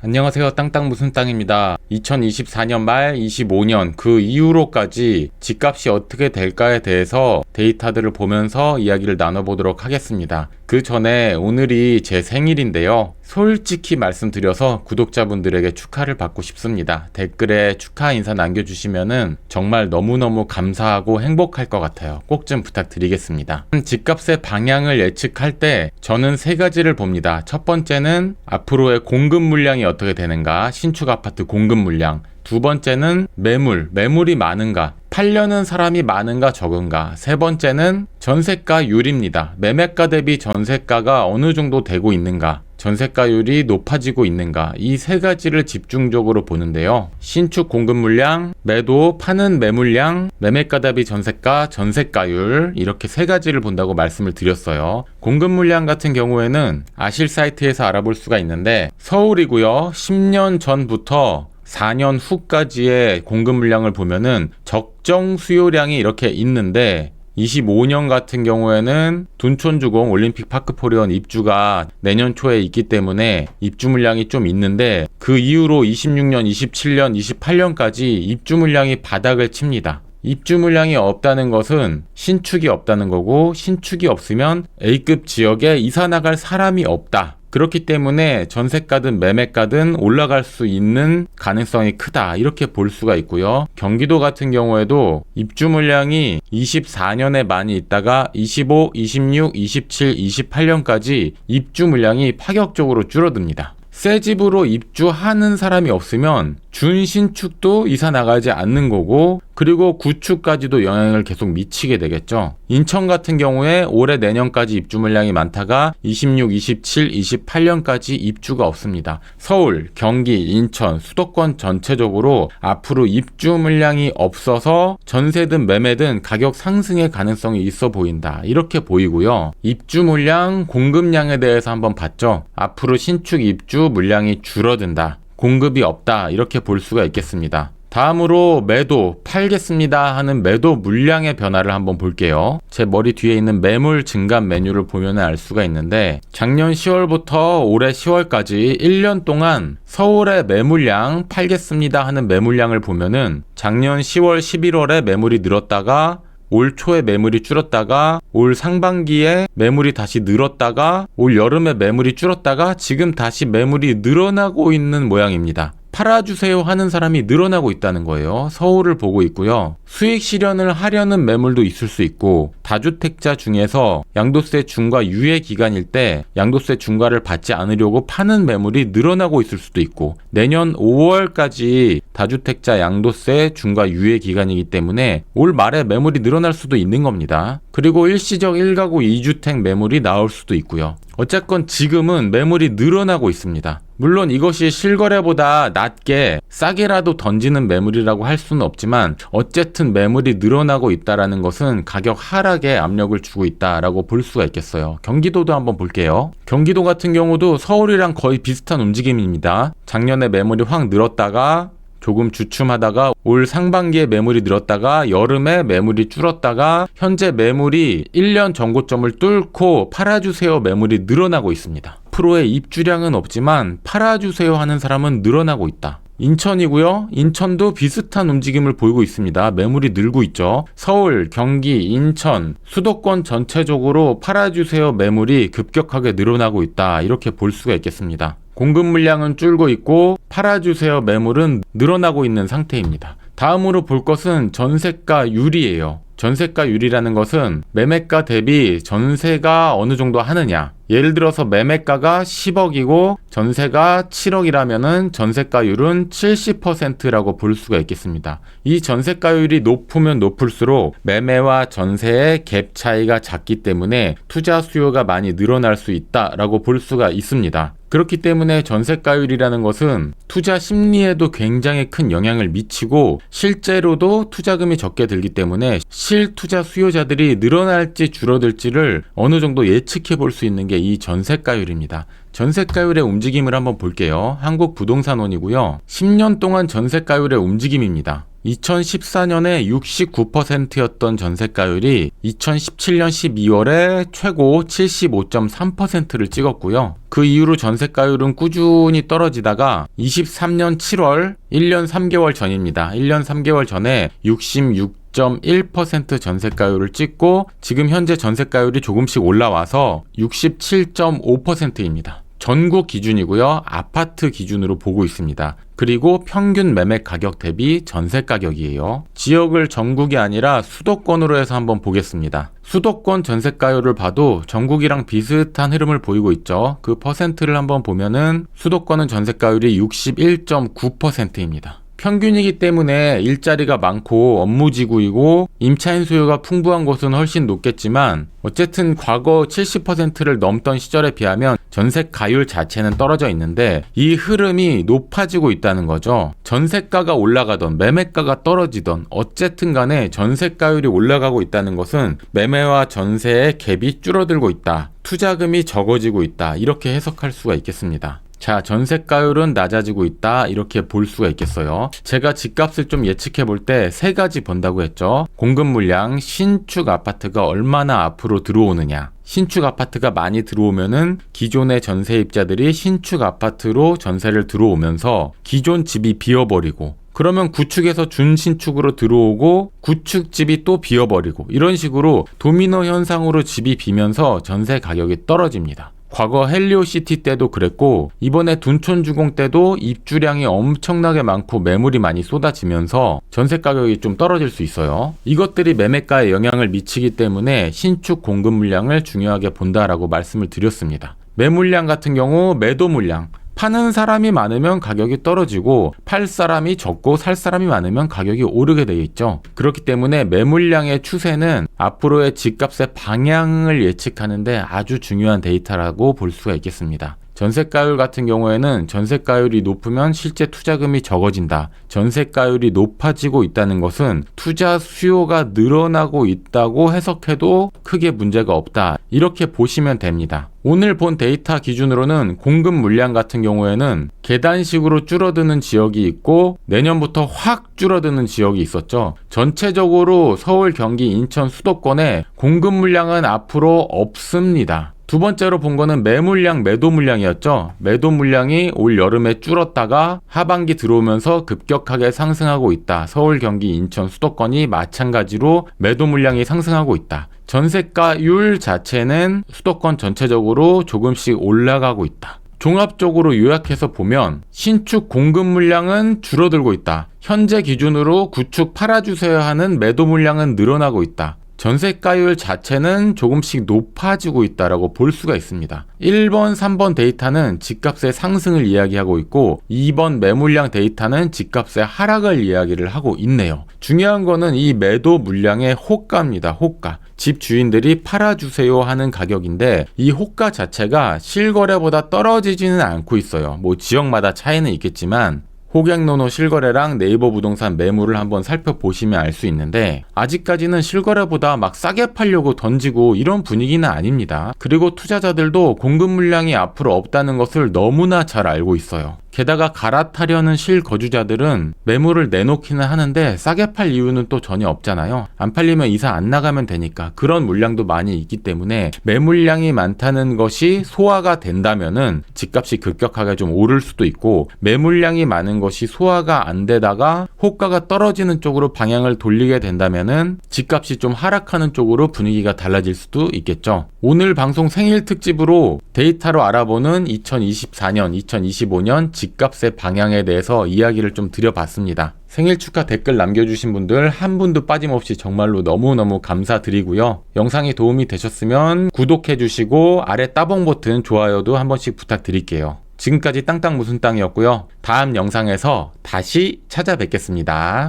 안녕하세요. 땅땅 무슨 땅입니다. 2024년 말 25년 그 이후로까지 집값이 어떻게 될까에 대해서 데이터들을 보면서 이야기를 나눠보도록 하겠습니다. 그 전에 오늘이 제 생일인데요. 솔직히 말씀드려서 구독자분들에게 축하를 받고 싶습니다. 댓글에 축하 인사 남겨주시면은 정말 너무너무 감사하고 행복할 것 같아요. 꼭 좀 부탁드리겠습니다. 집값의 방향을 예측할 때 저는 세 가지를 봅니다. 첫 번째는 앞으로의 공급 물량이 어떻게 되는가, 신축 아파트 공급 물량. 두 번째는 매물이 많은가, 팔려는 사람이 많은가 적은가. 세 번째는 전세가율입니다. 매매가 대비 전세가가 어느 정도 되고 있는가, 전세가율이 높아지고 있는가. 이 세 가지를 집중적으로 보는데요. 신축 공급 물량, 매도 파는 매물량, 매매가 대비 전세가, 전세가율, 이렇게 세 가지를 본다고 말씀을 드렸어요. 공급 물량 같은 경우에는 아실 사이트에서 알아볼 수가 있는데, 서울이고요. 10년 전부터 4년 후까지의 공급 물량을 보면은 적정 수요량이 이렇게 있는데, 25년 같은 경우에는 둔촌주공 올림픽 파크포리온 입주가 내년 초에 있기 때문에 입주 물량이 좀 있는데, 그 이후로 26년, 27년, 28년까지 입주 물량이 바닥을 칩니다. 입주 물량이 없다는 것은 신축이 없다는 거고, 신축이 없으면 A급 지역에 이사 나갈 사람이 없다. 그렇기 때문에 전세가든 매매가든 올라갈 수 있는 가능성이 크다, 이렇게 볼 수가 있고요. 경기도 같은 경우에도 입주 물량이 24년에 많이 있다가 25, 26, 27, 28년까지 입주 물량이 파격적으로 줄어듭니다. 새 집으로 입주하는 사람이 없으면 준신축도 이사 나가지 않는 거고, 그리고 구축까지도 영향을 계속 미치게 되겠죠. 인천 같은 경우에 올해 내년까지 입주 물량이 많다가 26, 27, 28년까지 입주가 없습니다. 서울, 경기, 인천, 수도권 전체적으로 앞으로 입주 물량이 없어서 전세든 매매든 가격 상승의 가능성이 있어 보인다, 이렇게 보이고요. 입주 물량, 공급량에 대해서 한번 봤죠. 앞으로 신축 입주 물량이 줄어든다, 공급이 없다, 이렇게 볼 수가 있겠습니다. 다음으로 매도, 팔겠습니다 하는 매도 물량의 변화를 한번 볼게요. 제 머리 뒤에 있는 매물 증감 메뉴를 보면 알 수가 있는데, 작년 10월부터 올해 10월까지 1년 동안 서울의 매물량, 팔겠습니다 하는 매물량을 보면은 작년 10월, 11월에 매물이 늘었다가 올 초에 매물이 줄었다가 올 상반기에 매물이 다시 늘었다가 올 여름에 매물이 줄었다가 지금 다시 매물이 늘어나고 있는 모양입니다. 팔아주세요 하는 사람이 늘어나고 있다는 거예요. 서울을 보고 있고요. 수익 실현을 하려는 매물도 있을 수 있고, 다주택자 중에서 양도세 중과 유예 기간일 때 양도세 중과를 받지 않으려고 파는 매물이 늘어나고 있을 수도 있고, 내년 5월까지 다주택자 양도세 중과 유예 기간이기 때문에 올 말에 매물이 늘어날 수도 있는 겁니다. 그리고 일시적 1가구 2주택 매물이 나올 수도 있고요. 어쨌건 지금은 매물이 늘어나고 있습니다. 물론 이것이 실거래보다 낮게 싸게라도 던지는 매물이라고 할 수는 없지만, 어쨌든 매물이 늘어나고 있다는 것은 가격 하락에 압력을 주고 있다라고 볼 수가 있겠어요. 경기도도 한번 볼게요. 경기도 같은 경우도 서울이랑 거의 비슷한 움직임입니다. 작년에 매물이 확 늘었다가 조금 주춤하다가 올 상반기에 매물이 늘었다가 여름에 매물이 줄었다가 현재 매물이 1년 전고점을 뚫고 팔아주세요 매물이 늘어나고 있습니다. 앞으로의 입주량은 없지만 팔아주세요 하는 사람은 늘어나고 있다. 인천이고요. 인천도 비슷한 움직임을 보이고 있습니다. 매물이 늘고 있죠. 서울, 경기, 인천, 수도권 전체적으로 팔아주세요 매물이 급격하게 늘어나고 있다, 이렇게 볼 수가 있겠습니다. 공급 물량은 줄고 있고 팔아주세요 매물은 늘어나고 있는 상태입니다. 다음으로 볼 것은 전세가율이에요. 전세가율이라는 것은 매매가 대비 전세가 어느 정도 하느냐. 예를 들어서 매매가가 10억이고 전세가 7억이라면은 전세가율은 70%라고 볼 수가 있겠습니다. 이 전세가율이 높으면 높을수록 매매와 전세의 갭 차이가 작기 때문에 투자 수요가 많이 늘어날 수 있다라고 볼 수가 있습니다. 그렇기 때문에 전세가율이라는 것은 투자 심리에도 굉장히 큰 영향을 미치고, 실제로도 투자금이 적게 들기 때문에 실투자 수요자들이 늘어날지 줄어들지를 어느 정도 예측해 볼 수 있는 게 이 전세가율입니다. 전세가율의 움직임을 한번 볼게요. 한국부동산원이고요. 10년 동안 전세가율의 움직임입니다. 2014년에 69%였던 전세가율이 2017년 12월에 최고 75.3%를 찍었고요. 그 이후로 전세가율은 꾸준히 떨어지다가 23년 7월 1년 3개월 전입니다. 1년 3개월 전에 66.1% 전세가율을 찍고 지금 현재 전세가율이 조금씩 올라와서 67.5%입니다. 전국 기준이고요. 아파트 기준으로 보고 있습니다. 그리고 평균 매매 가격 대비 전세 가격이에요. 지역을 전국이 아니라 수도권으로 해서 한번 보겠습니다. 수도권 전세가율을 봐도 전국이랑 비슷한 흐름을 보이고 있죠. 그 퍼센트를 한번 보면은 수도권은 전세가율이 61.9%입니다. 평균이기 때문에 일자리가 많고 업무지구이고 임차인 수요가 풍부한 곳은 훨씬 높겠지만 어쨌든 과거 70%를 넘던 시절에 비하면 전세가율 자체는 떨어져 있는데 이 흐름이 높아지고 있다는 거죠. 전세가가 올라가던 매매가가 떨어지던 어쨌든 간에 전세가율이 올라가고 있다는 것은 매매와 전세의 갭이 줄어들고 있다. 투자금이 적어지고 있다. 이렇게 해석할 수가 있겠습니다. 자, 전세가율은 낮아지고 있다 이렇게 볼 수가 있겠어요. 제가 집값을 좀 예측해 볼 때 세 가지 본다고 했죠. 공급 물량, 신축 아파트가 얼마나 앞으로 들어오느냐. 신축 아파트가 많이 들어오면은 기존의 전세입자들이 신축 아파트로 전세를 들어오면서 기존 집이 비어버리고 그러면 구축에서 준신축으로 들어오고 구축집이 또 비어버리고 이런 식으로 도미노 현상으로 집이 비면서 전세 가격이 떨어집니다. 과거 헬리오시티 때도 그랬고 이번에 둔촌주공 때도 입주량이 엄청나게 많고 매물이 많이 쏟아지면서 전세 가격이 좀 떨어질 수 있어요. 이것들이 매매가에 영향을 미치기 때문에 신축 공급 물량을 중요하게 본다라고 말씀을 드렸습니다. 매물량 같은 경우 매도 물량 파는 사람이 많으면 가격이 떨어지고 팔 사람이 적고 살 사람이 많으면 가격이 오르게 되어 있죠. 그렇기 때문에 매물량의 추세는 앞으로의 집값의 방향을 예측하는데 아주 중요한 데이터라고 볼 수가 있겠습니다. 전세가율 같은 경우에는 전세가율이 높으면 실제 투자금이 적어진다. 전세가율이 높아지고 있다는 것은 투자 수요가 늘어나고 있다고 해석해도 크게 문제가 없다. 이렇게 보시면 됩니다. 오늘 본 데이터 기준으로는 공급 물량 같은 경우에는 계단식으로 줄어드는 지역이 있고 내년부터 확 줄어드는 지역이 있었죠. 전체적으로 서울, 경기, 인천, 수도권에 공급 물량은 앞으로 없습니다. 두 번째로 본 거는 매물량, 매도 물량이었죠. 매도 물량이 올 여름에 줄었다가 하반기 들어오면서 급격하게 상승하고 있다. 서울, 경기, 인천, 수도권이 마찬가지로 매도 물량이 상승하고 있다. 전세가율 자체는 수도권 전체적으로 조금씩 올라가고 있다. 종합적으로 요약해서 보면 신축 공급 물량은 줄어들고 있다. 현재 기준으로 구축 팔아주세요 하는 매도 물량은 늘어나고 있다. 전세가율 자체는 조금씩 높아지고 있다라고 볼 수가 있습니다. 1번, 3번 데이터는 집값의 상승을 이야기하고 있고 2번 매물량 데이터는 집값의 하락을 이야기를 하고 있네요. 중요한 거는 이 매도 물량의 호가입니다. 호가. 집 주인들이 팔아주세요 하는 가격인데 이 호가 자체가 실거래보다 떨어지지는 않고 있어요. 뭐 지역마다 차이는 있겠지만 호갱노노 실거래랑 네이버 부동산 매물을 한번 살펴보시면 알 수 있는데 아직까지는 실거래보다 막 싸게 팔려고 던지고 이런 분위기는 아닙니다. 그리고 투자자들도 공급 물량이 앞으로 없다는 것을 너무나 잘 알고 있어요. 게다가 갈아타려는 실거주자들은 매물을 내놓기는 하는데 싸게 팔 이유는 또 전혀 없잖아요. 안 팔리면 이사 안 나가면 되니까 그런 물량도 많이 있기 때문에 매물량이 많다는 것이 소화가 된다면은 집값이 급격하게 좀 오를 수도 있고 매물량이 많은 것이 소화가 안 되다가 호가가 떨어지는 쪽으로 방향을 돌리게 된다면은 집값이 좀 하락하는 쪽으로 분위기가 달라질 수도 있겠죠. 오늘 방송 생일 특집으로 데이터로 알아보는 2024년, 2025년 집값의 방향에 대해서 이야기를 좀 드려봤습니다. 생일 축하 댓글 남겨주신 분들 한 분도 빠짐없이 정말로 너무너무 감사드리고요. 영상이 도움이 되셨으면 구독해주시고 아래 따봉 버튼 좋아요도 한 번씩 부탁드릴게요. 지금까지 땅땅 무슨 땅이었고요. 다음 영상에서 다시 찾아뵙겠습니다.